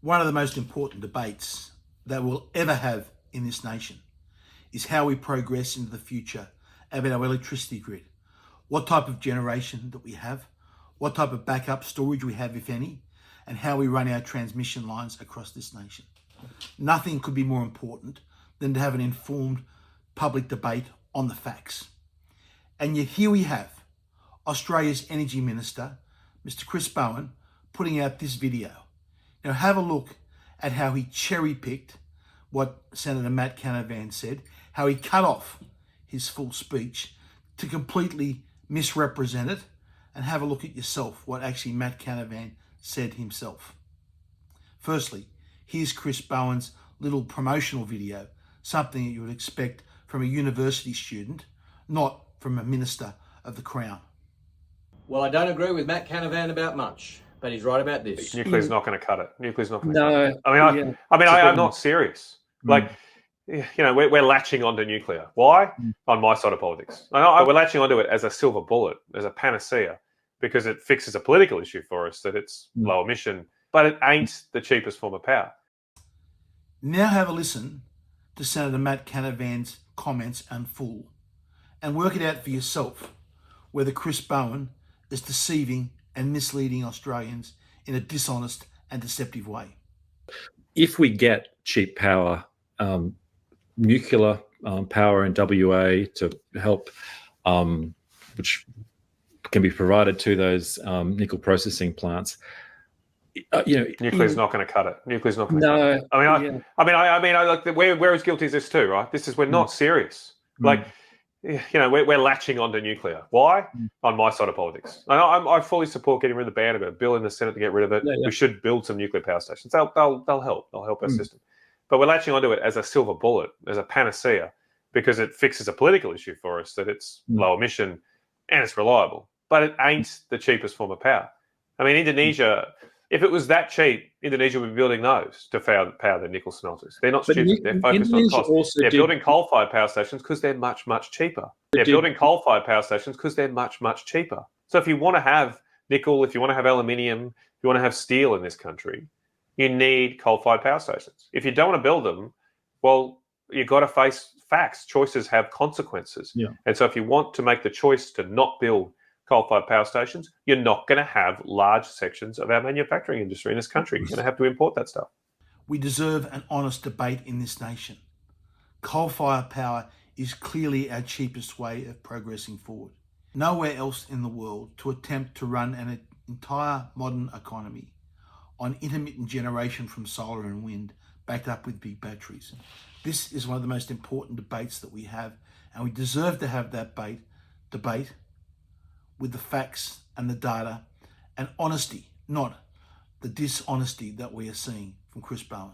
One of the most important debates that we'll ever have in this nation is how we progress into the future of our electricity grid. What type of generation that we have, what type of backup storage we have, if any, and how we run our transmission lines across this nation. Nothing could be more important than to have an informed public debate on the facts. And yet here we have Australia's Energy Minister, Mr. Chris Bowen, putting out this video. Now have a look at how he cherry-picked what Senator Matt Canavan said, how he cut off his full speech to completely misrepresent it, and have a look at yourself what actually Matt Canavan said himself. Firstly, here's Chris Bowen's little promotional video, something that you would expect from a university student, not from a minister of the Crown. Well, I don't agree with Matt Canavan about much, but he's right about this. Nuclear's not going to cut it. Nuclear's not going to No. cut it. I'm not serious. Like, you know, we're latching onto nuclear. Why? On my side of politics. We're latching onto it as a silver bullet, as a panacea, because it fixes a political issue for us, that it's low emission, but it ain't the cheapest form of power. Now have a listen to Senator Matt Canavan's comments in full and work it out for yourself whether Chris Bowen is deceiving and misleading Australians in a dishonest and deceptive way. If we get cheap power, nuclear power in WA to help, which can be provided to those nickel processing plants, Nuclear's not going to cut it. Nuclear's not going to cut it. We're as guilty as this too, right? We're not serious. Like, you know, we're latching onto nuclear. Why? On my side of politics. I fully support getting rid of the ban. I've got a bill in the Senate to get rid of it. We should build some nuclear power stations. They'll help. They'll help our system. But we're latching onto it as a silver bullet, as a panacea, because it fixes a political issue for us, that it's low emission and it's reliable. But it ain't the cheapest form of power. I mean, Indonesia, if it was that cheap, Indonesia would be building those to power their nickel smelters. They're not stupid. They're focused on cost. They're building coal-fired power stations because they're much, much cheaper. They're building coal-fired power stations because they're much, much cheaper. So if you want to have nickel, if you want to have aluminium, if you want to have steel in this country, you need coal-fired power stations. If you don't want to build them, well, you've got to face facts. Choices have consequences. And so if you want to make the choice to not build coal-fired power stations, you're not going to have large sections of our manufacturing industry in this country. You're going to have to import that stuff. We deserve an honest debate in this nation. Coal-fired power is clearly our cheapest way of progressing forward. Nowhere else in the world to attempt to run an entire modern economy on intermittent generation from solar and wind backed up with big batteries. This is one of the most important debates that we have, and we deserve to have that debate with the facts and the data and honesty, not the dishonesty that we are seeing from Chris Bowen.